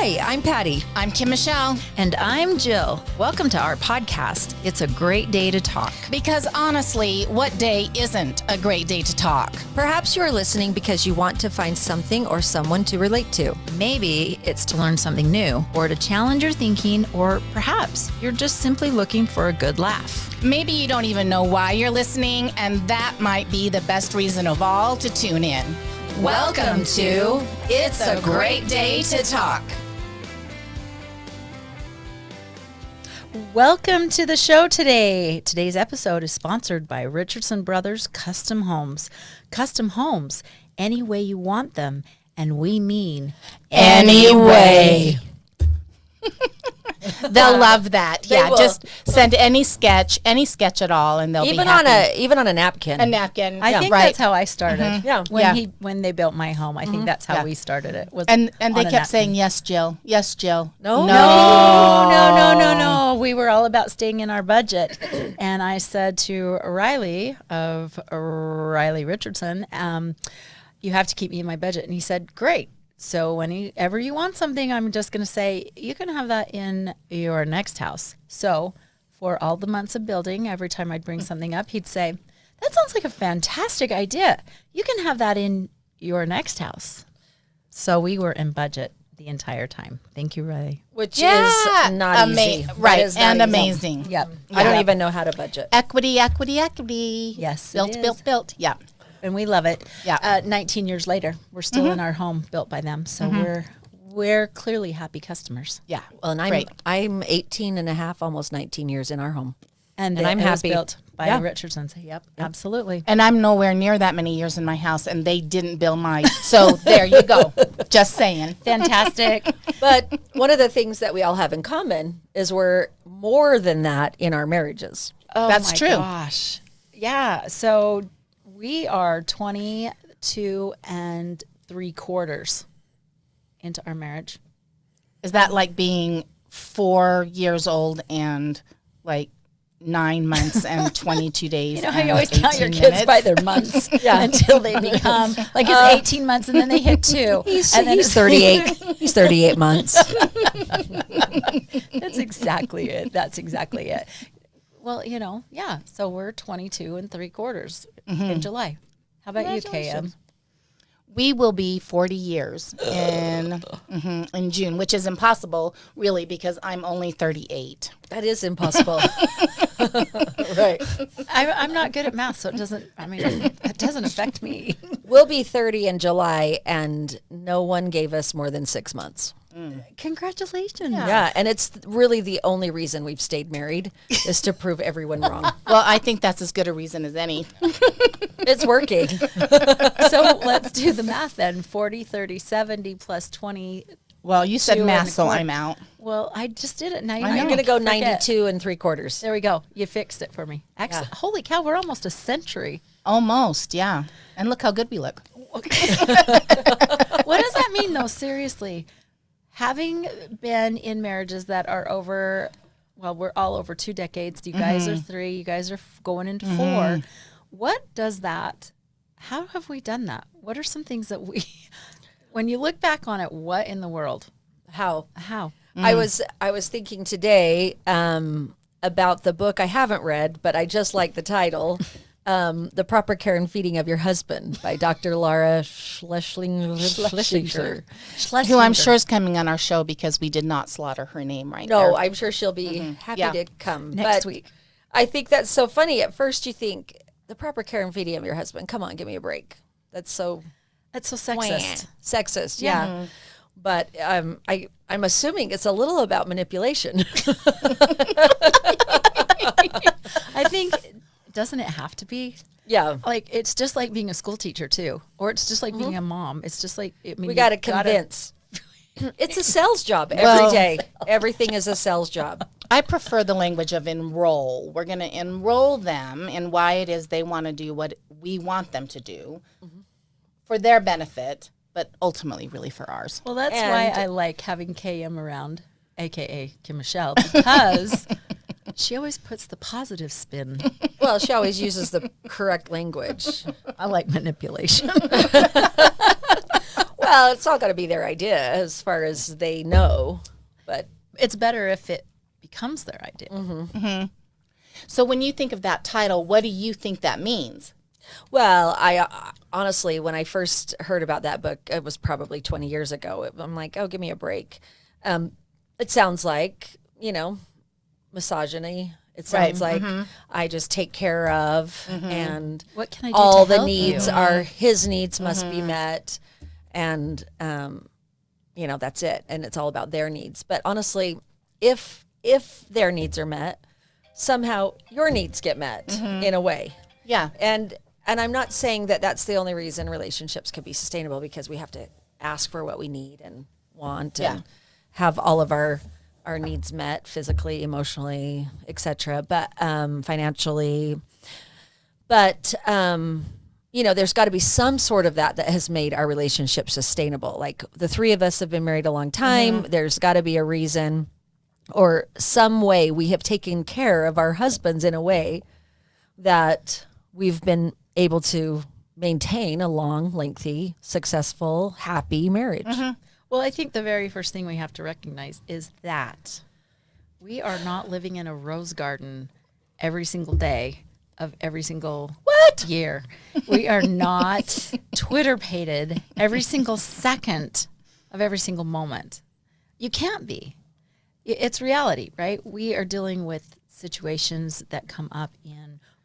Hi, I'm Patty. I'm Kim Michelle. And I'm Jill. Welcome to our podcast. It's a great day to talk. Because honestly, what day isn't a great day to talk? Perhaps you are listening because you want to find something or someone to relate to. Maybe it's to learn something new, or to challenge your thinking, or perhaps you're just simply looking for a good laugh. Maybe you don't even know why you're listening, and that might be the best reason of all to tune in. Welcome to It's a Great Day to Talk. Welcome to the show today. Today's episode is sponsored by Richardson Brothers Custom Homes. Custom homes, any way you want them, and we mean Anyway. They'll love that. They Yeah, will. just send any sketch at all, and they'll Even be happy. even on a napkin. A napkin. I think right. that's how I started. Yeah. When they built my home, I think that's how we started it. Was And on they a kept napkin. saying, yes, Jill. Yes, Jill. No. No. We were all about staying in our budget. And I said to Riley of Riley Richardson, you have to keep me in my budget. And he said, great. So whenever you want something, I'm just going to say, you can have that in your next house. So for all the months of building, every time I'd bring something up, he'd say, that sounds like a fantastic idea. You can have that in your next house. So we were in budget the entire time. Thank you, Riley. Which is not easy. Right, That is not and easy. amazing. Yep. I don't even know how to budget. Equity. Yes, Built, it is. built. Yeah. And we love it. Yeah. 19 years later, we're still in our home built by them. So we're clearly happy customers. Yeah. Well, and Great. I'm 18 and a half, almost 19 years in our home. And I'm it was happy. built by Yeah. Richardson's. Yep, absolutely. And I'm nowhere near that many years in my house, and they didn't build mine. So there you go. Just saying. Fantastic. But one of the things that we all have in common is we're more than that in our marriages. Oh, That's my true. Gosh. Yeah. So we are 22 and 3/4 into our marriage. Is that like being 4 years old and like 9 months and 22 days? You know how and you always count your 18 kids minutes? by their months until they become, like it's 18 months and then they hit 2. He's and then 38. He's 38 months. That's exactly it. That's exactly it. Well, yeah. So we're 22 and 3/4 in July. How about you, KM? We will be 40 years in June, which is impossible, really, because I'm only 38. That is impossible. Right. I'm not good at math, so it doesn't affect me. We'll be 30 in July, and no one gave us more than 6 months. Congratulations. Yeah, and it's really the only reason we've stayed married is to prove everyone wrong. Well, I think that's as good a reason as any. It's working. So let's do the math then. 40, 30, 70 plus 20. Well, you said 2 math, and a so quarter. I'm out. Well, I just did it. Now I'm going to go 92 and 3/4. There we go. You fixed it for me. Excellent. Yeah. Holy cow, we're almost a century. Almost, yeah. And look how good we look. What does that mean, though? Seriously, having been in marriages that are over, well, we're all over 2 decades. You guys are 3. You guys are going into 4. What does that? How have we done that? What are some things that we, when you look back on it, what in the world? How? Mm. I was thinking today about the book I haven't read, but I just like the title, The Proper Care and Feeding of Your Husband by Dr. Laura Schlesinger. Who I'm sure is coming on our show because we did not slaughter her name right there. No, I'm sure she'll be happy Yeah. to come Next week. I think that's so funny. At first you think, the proper care and feeding of your husband. Come on, give me a break. That's so sexist. Sexist, yeah. But I'm assuming it's a little about manipulation. I think, doesn't it have to be? Yeah. Like, it's just like being a school teacher, too. Or it's just like being a mom. It's just like, We got to convince. It's a sales job every day. Everything is a sales job. I prefer the language of enroll. We're going to enroll them in why it is they want to do what we want them to do for their benefit, but ultimately really for ours. Well, that's And- why I like having KM around, a.k.a. Kim Michelle, because she always puts the positive spin. Well, she always uses the correct language. I like manipulation. Well, it's all got to be their idea as far as they know, but It's better if it becomes their idea. So when you think of that title, what do you think that means? well, I honestly, when I first heard about that book, it was probably 20 years ago. I'm like, oh, give me a break. It sounds like, misogyny. It sounds like I just take care of, and What can I do all to the help needs you? are his needs must be met, and that's it. And it's all about their needs. But honestly, if their needs are met, somehow your needs get met in a way. Yeah. And I'm not saying that that's the only reason relationships can be sustainable, because we have to ask for what we need and want and have all of our needs met physically, emotionally, etc. But financially. But there's got to be some sort of that has made our relationship sustainable. Like the three of us have been married a long time. There's got to be a reason or some way we have taken care of our husbands in a way that we've been able to maintain a long, lengthy, successful, happy marriage. Well, I think the very first thing we have to recognize is that we are not living in a rose garden every single day of every single year. We are not Twitter-pated every single second of every single moment. You can't be. It's reality, right? We are dealing with situations that come up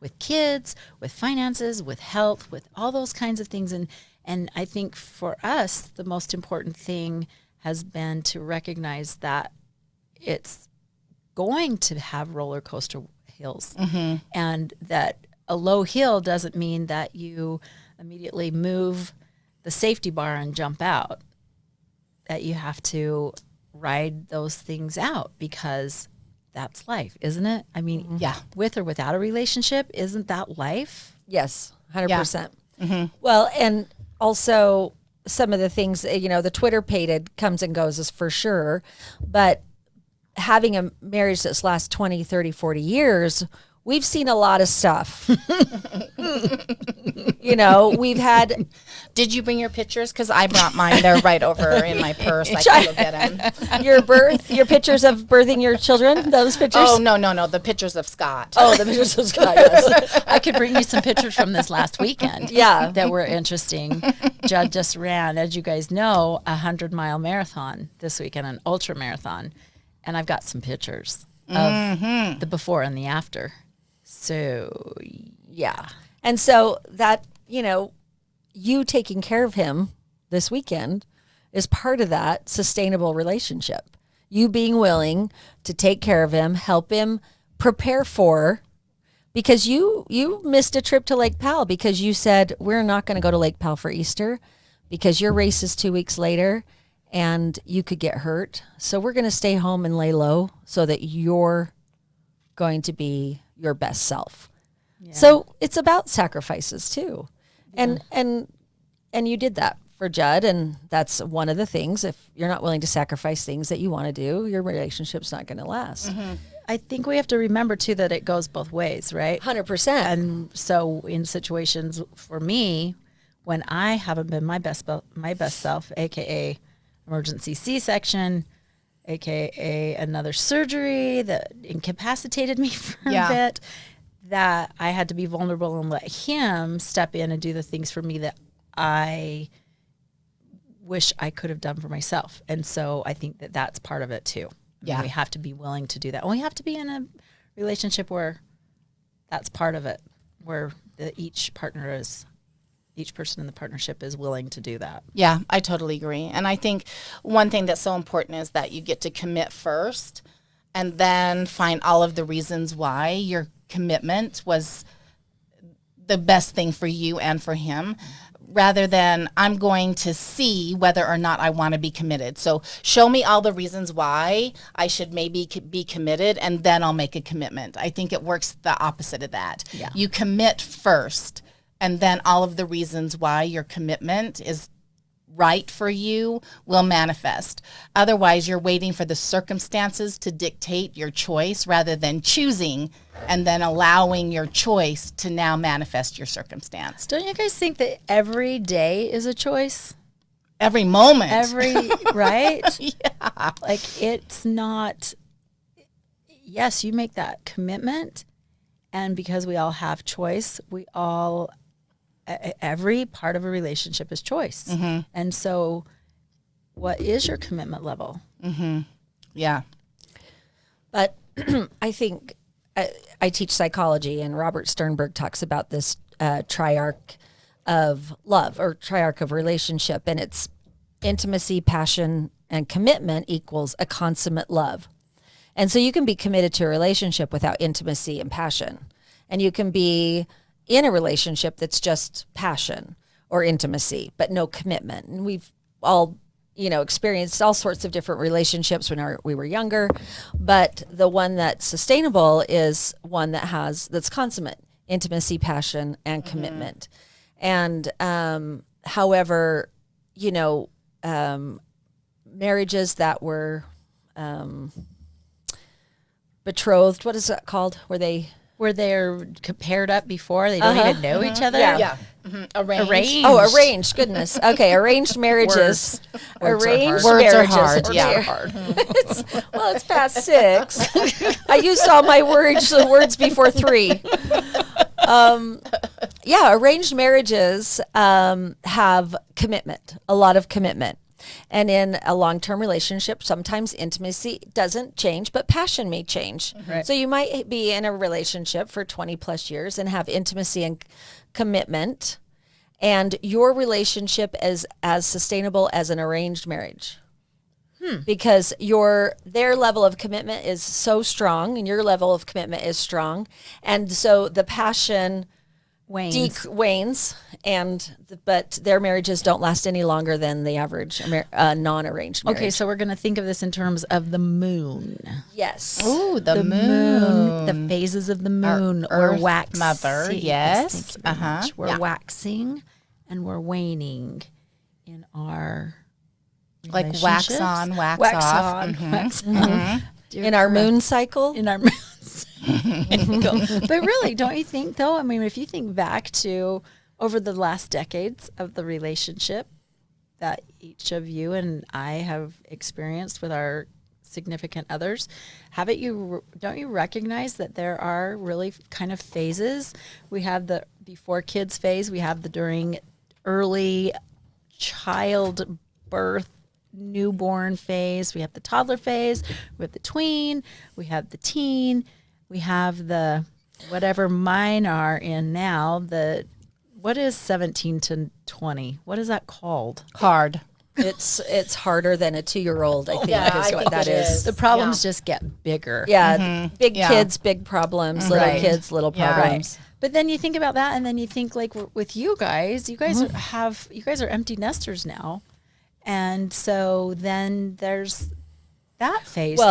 with kids, with finances, with health, with all those kinds of things. And I think for us, the most important thing has been to recognize that it's going to have roller coaster hills, and that a low hill doesn't mean that you immediately move the safety bar and jump out, that you have to ride those things out, because that's life, isn't it? I mean, with or without a relationship, isn't that life? Yes, 100%. Well, and also some of the things, the Twitter-pated comes and goes is for sure, but having a marriage that's last 20, 30, 40 years, we've seen a lot of stuff. We've had... Did you bring your pictures? Because I brought mine. They're right over in my purse. I can go get them. your pictures of birthing your children, those pictures? Oh, no. The pictures of Scott. Oh, the pictures of Scott, yes. I could bring you some pictures from this last weekend. Yeah. That were interesting. Judd just ran, as you guys know, a 100-mile marathon this weekend, an ultra marathon. And I've got some pictures of the before and the after. So, yeah. And so that, you taking care of him this weekend is part of that sustainable relationship. You being willing to take care of him, help him prepare for, because you missed a trip to Lake Powell because you said, we're not going to go to Lake Powell for Easter because your race is 2 weeks later and you could get hurt. So we're going to stay home and lay low so that you're going to be your best self. Yeah. So it's about sacrifices too. Yeah. And you did that for Judd, and that's one of the things. If you're not willing to sacrifice things that you want to do, your relationship's not going to last. I think we have to remember too that it goes both ways, right? 100%. And so in situations for me, when I haven't been my best self, aka emergency C-section, aka another surgery that incapacitated me for a bit, that I had to be vulnerable and let him step in and do the things for me that I wish I could have done for myself. And so I think that that's part of it too. Yeah. We have to be willing to do that. And we have to be in a relationship where that's part of it, where each person in the partnership is willing to do that. Yeah, I totally agree. And I think one thing that's so important is that you get to commit first and then find all of the reasons why your commitment was the best thing for you and for him, rather than I'm going to see whether or not I want to be committed. So show me all the reasons why I should maybe be committed, and then I'll make a commitment. I think it works the opposite of that. Yeah. You commit first, and then all of the reasons why your commitment is right for you will manifest. Otherwise, you're waiting for the circumstances to dictate your choice rather than choosing and then allowing your choice to now manifest your circumstance. Don't you guys think that every day is a choice? every moment. Right? Yeah. Like, it's not, yes, you make that commitment. And because we all have choice, every part of a relationship is choice. Mm-hmm. And so what is your commitment level? Mm-hmm. Yeah. But I think I teach psychology, and Robert Sternberg talks about this triarch of love, or triarch of relationship, and it's intimacy, passion, and commitment equals a consummate love. And so you can be committed to a relationship without intimacy and passion, and you can be in a relationship that's just passion or intimacy, but no commitment. And we've all experienced all sorts of different relationships when we were younger, but the one that's sustainable is one that's consummate intimacy, passion, and commitment. And however, marriages that were betrothed, what is that called? Where they're paired up before, they don't even know each other. Yeah. Mm-hmm. Arranged. Oh, arranged. Goodness. Okay, arranged marriages. Arranged Words are marriages. hard. Words Yeah. are hard. It's past 6. I used all my words before 3. Arranged marriages have commitment, a lot of commitment. And in a long-term relationship, sometimes intimacy doesn't change, but passion may change. Right. So you might be in a relationship for 20 plus years and have intimacy and commitment, and your relationship is as sustainable as an arranged marriage. Because their level of commitment is so strong and your level of commitment is strong. And so the passion wanes, but their marriages don't last any longer than the average non-arranged marriage. Okay, so we're going to think of this in terms of the moon. Yes. Ooh, the moon. The phases of the moon. Our We're Earth waxing. Mother, yes. Thank you very much. We're Yeah. waxing and we're waning in our Like wax relationships. on, wax wax off. on, Mhm. wax off. In our moon cycle? In our moons. But really, don't you think, though? I mean, if you think back to over the last decades of the relationship that each of you and I have experienced with our significant others, don't you recognize that there are really kind of phases? We have the before kids phase, we have the during early childbirth, newborn phase, we have the toddler phase, we have the tween, we have the teen, we have the whatever mine are in now, what is 17 to 20? What is that called? Hard. It's harder than a 2-year-old, I think, Yeah, is I what think that it is. is. The problems just get bigger. Yeah, big Yeah. kids, big problems. Little Right. kids, little Yeah. problems. But then you think about that, and then you think like with you guys are empty nesters now, and so then there's that phase too.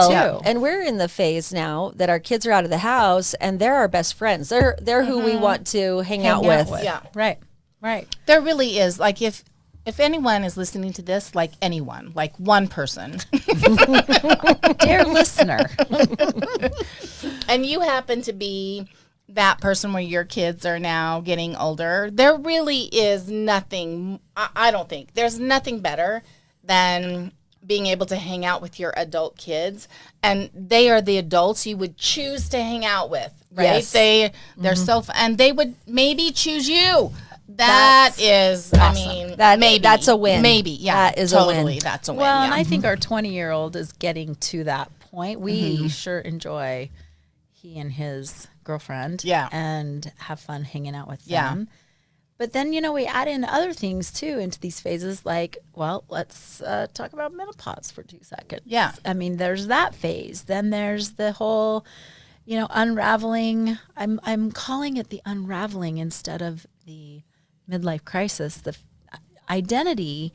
And we're in the phase now that our kids are out of the house, and they're our best friends. They're who we want to hang out with. Yeah. Right. There really is. Like if anyone is listening to this, like anyone, like one person, Dear listener, and you happen to be that person where your kids are now getting older, there really is nothing, I don't think, there's nothing better than being able to hang out with your adult kids, and they are the adults you would choose to hang out with, right? Yes. They're so fun, and they would maybe choose you. That's That's a win. Maybe, yeah. That is a totally, win. that's a win. well, yeah. and I think our 20-year-old is getting to that point. We sure enjoy he and his girlfriend, Yeah. and have fun hanging out with Yeah. them. But then, we add in other things too into these phases, like, well, let's talk about menopause for 2 seconds. Yeah. I mean, there's that phase. Then there's the whole, unraveling. I'm calling it the unraveling instead of the midlife crisis. The identity.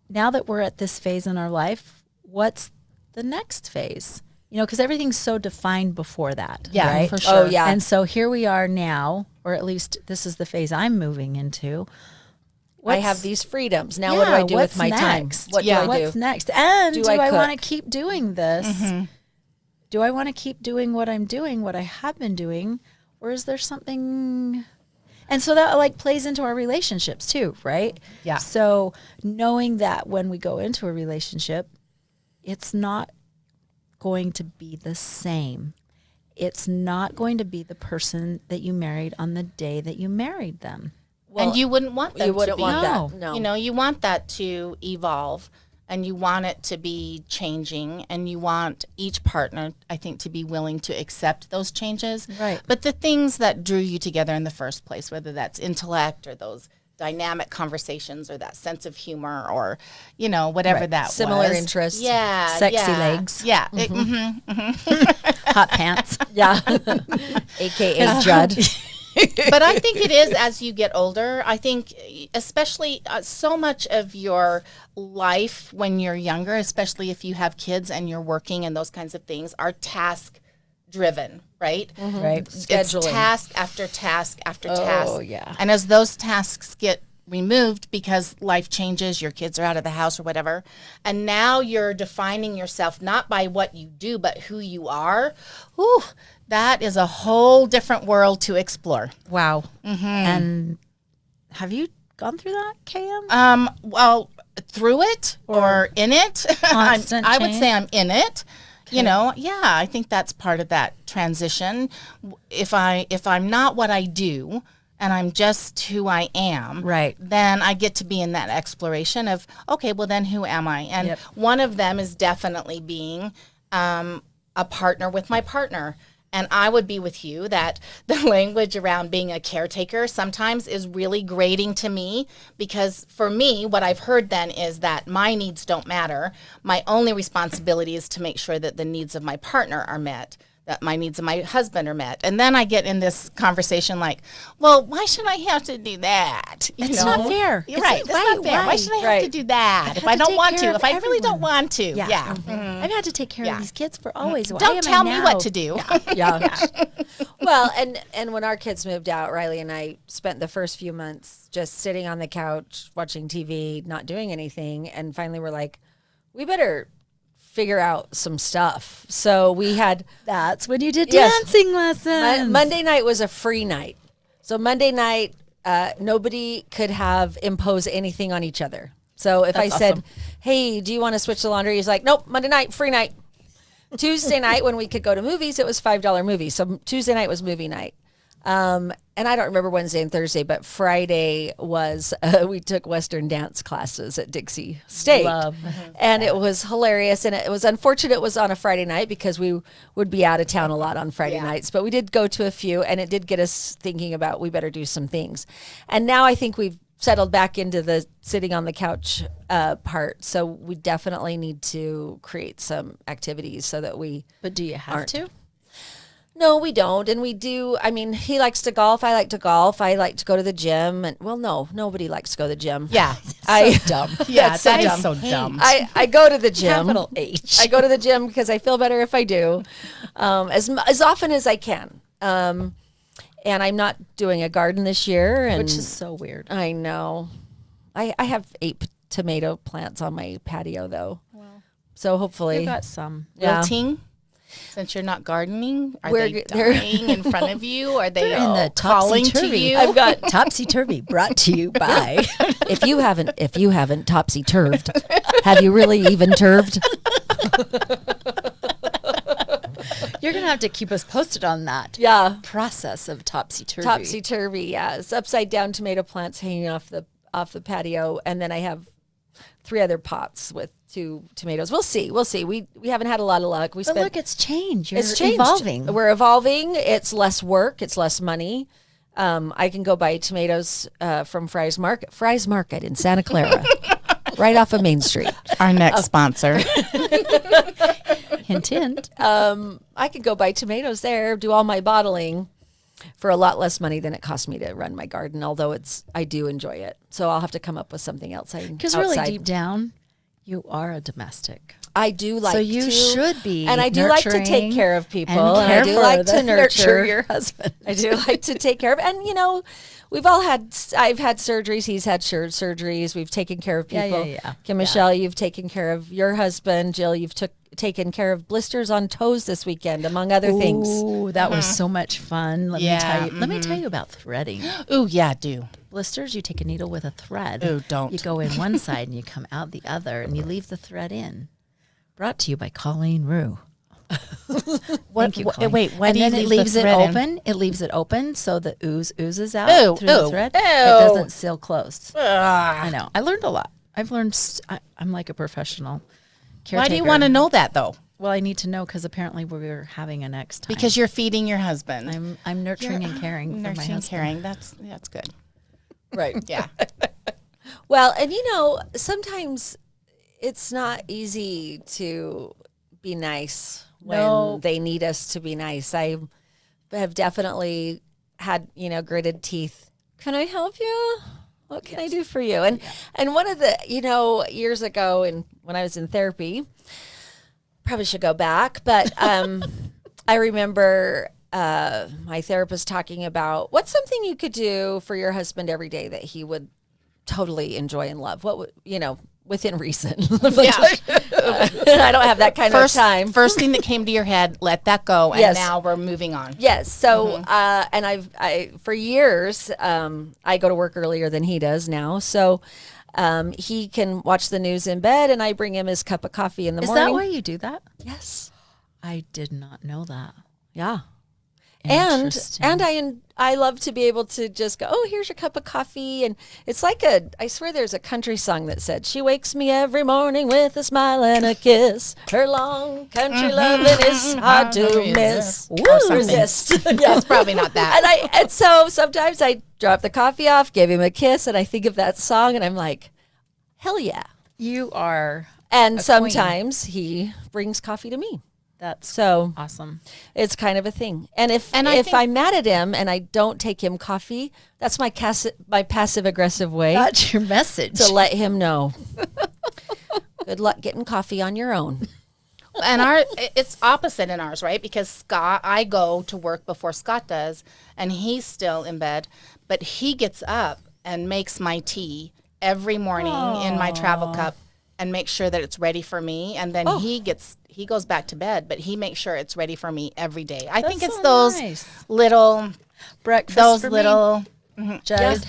Now that we're at this phase in our life, what's the next phase? Because everything's so defined before that. Yeah, right? for sure. Oh, yeah. And so here we are now, or at least this is the phase I'm moving into. I have these freedoms. Now what do I do with my time? What do I do? What's next? And Do do I I want to cook? keep doing this? Do I want to keep doing what I'm doing, what I have been doing? Or is there something... And so that like plays into our relationships too, right? Yeah. So knowing that when we go into a relationship, it's not going to be the same. It's not going to be the person that you married on the day that you married them. Well, and you wouldn't want them you wouldn't to be. want No. that. No. You know, you want that to evolve, and you want it to be changing, and you want each partner, I think, to be willing to accept those changes. Right. But the things that drew you together in the first place, whether that's intellect or those dynamic conversations or that sense of humor or, you know, whatever Right. that Similar was. interests. Yeah. Sexy yeah, legs. Yeah. Hot pants. Yeah. AKA Judd. But I think it is as you get older. I think especially so much of your life when you're younger, especially if you have kids and you're working and those kinds of things, are task driven, right? Right. It's Scheduling. task after task after task. Oh, yeah. And as those tasks get removed because life changes, your kids are out of the house or whatever, and now you're defining yourself not by what you do, but who you are, ooh, that is a whole different world to explore. Wow. Mm-hmm. And have you gone through that, KM? Well, through it or in it, Constant I would change? say I'm in it. You know, yeah, I think that's part of that transition. If I'm not what I do and I'm just who I am, Right. then I get to be in that exploration of, okay, well then who am I? And Yep. one of them is definitely being a partner with my partner. And I would be with you that the language around being a caretaker sometimes is really grating to me, because for me, what I've heard then is that my needs don't matter. My only responsibility is to make sure that the needs of my partner are met, that my needs of my husband are met. And then I get in this conversation like, well, why should I have to do that? You It's know? not fair. You're It's right. like, That's not fair. Why should I have to Right. do that if have I to don't take want care to? of If I really don't everyone. want to. Yeah. Yeah. I've had to take care Yeah. of these kids for always. Why Don't am tell I me now? what to do. Yeah. Well, and when our kids moved out, Riley and I spent the first few months just sitting on the couch watching TV, not doing anything, and finally we're like, we better figure out some stuff. So we had That's when you did Yes. dancing lessons. Monday night was a free night. So Monday night, nobody could impose anything on each other. So if I said, hey, do you want to switch the laundry? He's like, nope, Monday night, free night. Tuesday night, when we could go to movies, it was $5 movies. So Tuesday night was movie night. And I don't remember Wednesday and Thursday, but Friday was, we took Western dance classes at Dixie State. Love And it was hilarious. And it was unfortunate it was on a Friday night because we would be out of town a lot on Friday nights. But we did go to a few, and it did get us thinking about we better do some things. And now I think we've settled back into the sitting on the couch part. So we definitely need to create some activities so that we... But do you have Aren't. to? No, we don't. And we do. I mean, he likes to golf. I like to golf. I like to go to the gym. And well, no, nobody likes to go to the gym. Yeah. I Dumb. Yeah, That's so that is dumb. so dumb. I go to the gym. Capital H. I go to the gym because I feel better if I do, as often as I can. And I'm not doing a garden this year. And Which is so weird. I know. I have 8 tomato plants on my patio though. So hopefully, You got some. yeah. Wilting? Since you're not gardening, are We're they g- they're- dying in front of you? Are they In the calling to topsy-turvy. you? I've got Topsy Turvy brought to you by. if you haven't topsy turved, have you really even turved? You're going to have to keep us posted on that Yeah. process of topsy turvy. Topsy turvy, yeah. It's upside down tomato plants hanging off the patio, and then I have 3 other pots with 2 tomatoes. We'll see. We haven't had a lot of luck. But look, it's changed. You're it's changed. evolving. We're evolving. It's less work. It's less money. I can go buy tomatoes from Fry's Market in Santa Clara, right off of Main Street. Our next sponsor. Hint, hint. I could go buy tomatoes there, do all my bottling for a lot less money than it cost me to run my garden, although I do enjoy it. So I'll have to come up with something else. Because really deep down, you are a domestic. I do like So you to, should be and I do like to take nurturing care of people, and and I care do for like to the- nurture your husband. I do like to take care of, and I've had surgeries. He's had surgeries. We've taken care of Yeah, people. yeah. Kim Michelle, you've taken care of your husband. Jill, you've taken care of blisters on toes this weekend, among other things. Ooh, that was so much fun. Let me tell you about threading. Ooh, yeah, do. Blisters, you take a needle with a thread. Ooh, don't. You go in one side and you come out the other, and you leave the thread in. Brought to you by Colleen Rue. Thank you, Colleen. Wait, why and do you then it leave the leaves it thread in? open. It leaves it open so the ooze oozes out Ew, through the ew, thread. ew. It doesn't seal closed. Ah. I know. I learned a lot. I've learned. I'm like a professional caretaker. Why do you want to know that though? Well, I need to know because apparently we're having a next time. Because you're feeding your husband. I'm nurturing and caring for my Nurturing, husband. caring. That's good. Right. Yeah. Well, and sometimes it's not easy to be nice when they need us to be nice. I have definitely had, gritted teeth. Can I help you? What can I do for you? And one of the, years ago, and when I was in therapy, probably should go back, but I remember my therapist talking about what's something you could do for your husband every day that he would totally enjoy and love. What would, within reason. I don't have that kind of time. First thing that came to your head, let that go, and now we're moving on. Yes. So, and I for years, I go to work earlier than he does now. So, he can watch the news in bed, and I bring him his cup of coffee in the morning. Is that why you do that? Yes. I did not know that. Yeah. Interesting. And I love to be able to just go, oh, here's your cup of coffee. And it's like I swear there's a country song that said, she wakes me every morning with a smile and a kiss. Her long country loving is hard to miss. Resist. Yeah, it's probably not that. And so sometimes I drop the coffee off, give him a kiss, and I think of that song, and I'm like, hell yeah. You are. And sometimes he brings coffee to me. That's so awesome. It's kind of a thing. And if I'm mad at him and I don't take him coffee, that's my passive aggressive way. That's your message. To let him know. Good luck getting coffee on your own. And it's opposite in ours, right? Because I go to work before Scott does, and he's still in bed, but he gets up and makes my tea every morning in my travel cup and makes sure that it's ready for me. And then he goes back to bed, but he makes sure it's ready for me every day. I think it's those little breakfast. Those for little me. Judd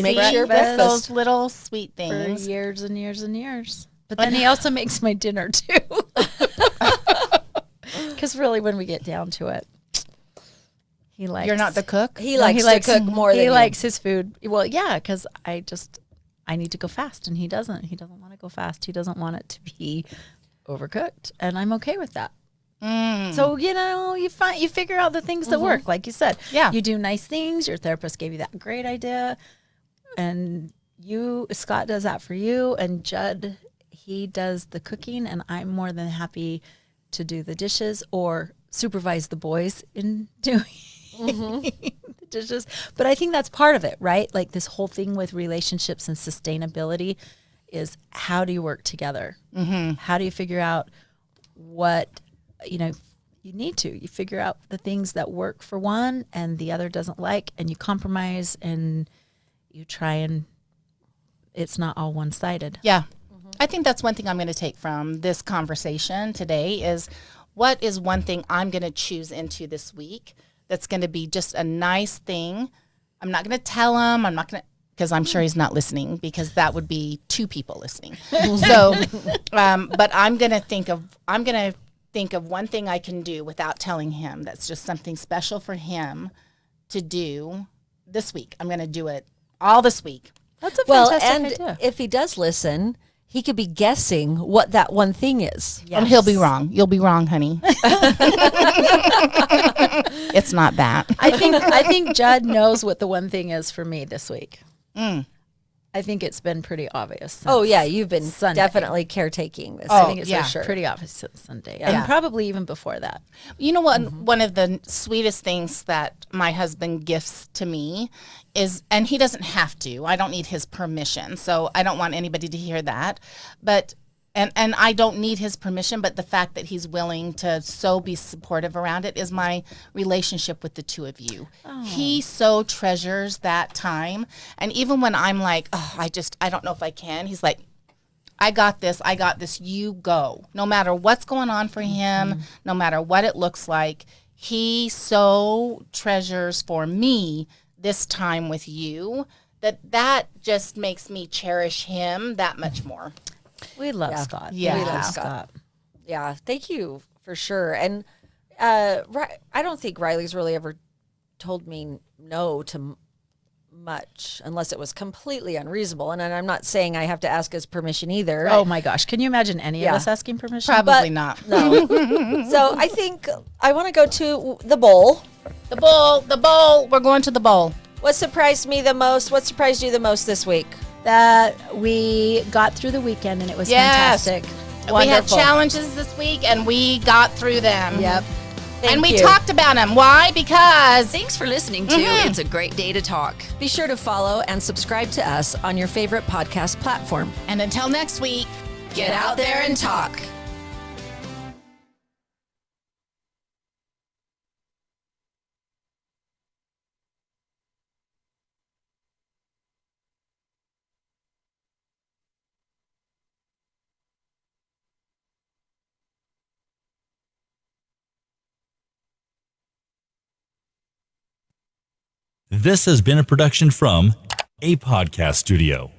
makes your breakfast. Those little sweet things for years and years and years. But then he also makes my dinner too. Because really, when we get down to it, he likes. You're not the cook. He likes to cook more than he you. likes his food. Well, yeah, because I need to go fast, and he doesn't. He doesn't want to go fast. He doesn't want it to be overcooked, and I'm okay with that. So you figure out the things that work, like you said. Yeah, you do nice things. Your therapist gave you that great idea, and Scott does that for you, and Judd, he does the cooking, and I'm more than happy to do the dishes or supervise the boys in doing the dishes. But I think that's part of it, right? Like this whole thing with relationships and sustainability is, how do you work together? How do you figure out what, you need to? You figure out the things that work for one and the other doesn't like, and you compromise and you try, and it's not all one-sided. Yeah. I think that's one thing I'm going to take from this conversation today is, what is one thing I'm going to choose into this week that's going to be just a nice thing. I'm not going to tell him. I'm not going to, because I'm sure he's not listening, because that would be two people listening. So, but I'm going to think of one thing I can do without telling him. That's just something special for him to do this week. I'm going to do it all this week. That's a fantastic idea. And if he does listen, he could be guessing what that one thing is. Yes. He'll be wrong. You'll be wrong, honey. It's not that. I think Judd knows what the one thing is for me this week. I think it's been pretty obvious. Oh yeah, you've been Sunday. Definitely caretaking this. Oh, I think it's yeah. for sure. Pretty obvious since Sunday, Yeah. and probably even before that. You know what? One of the sweetest things that my husband gifts to me is, and he doesn't have to, I don't need his permission, so I don't want anybody to hear that, but and I don't need his permission, but the fact that he's willing to so be supportive around it is my relationship with the two of you. He so treasures that time, and even when I'm like, I don't know if I can, he's like, I got this. I got this. You go. No matter what's going on for him, no matter what it looks like, he so treasures for me this time with you that just makes me cherish him that much more. We love Scott. Yeah. We We love love Scott. Yeah, thank you for sure. And I don't think Riley's really ever told me no to much unless it was completely unreasonable. And I'm not saying I have to ask his permission either. Oh my gosh. Can you imagine any Yeah. of us asking permission? Probably not. No. So I think I want to go to the bowl. The bowl. We're going to the bowl. What surprised me the most? What surprised you the most this week? That we got through the weekend and it was Yes. fantastic. We had Wonderful. challenges this week, and we got through them. Yep. And we you. talked about them. Why? Because Thanks for listening to It's a Great Day to Talk. Be sure to follow and subscribe to us on your favorite podcast platform. and until next week, Get out there and talk. This has been a production from a podcast studio.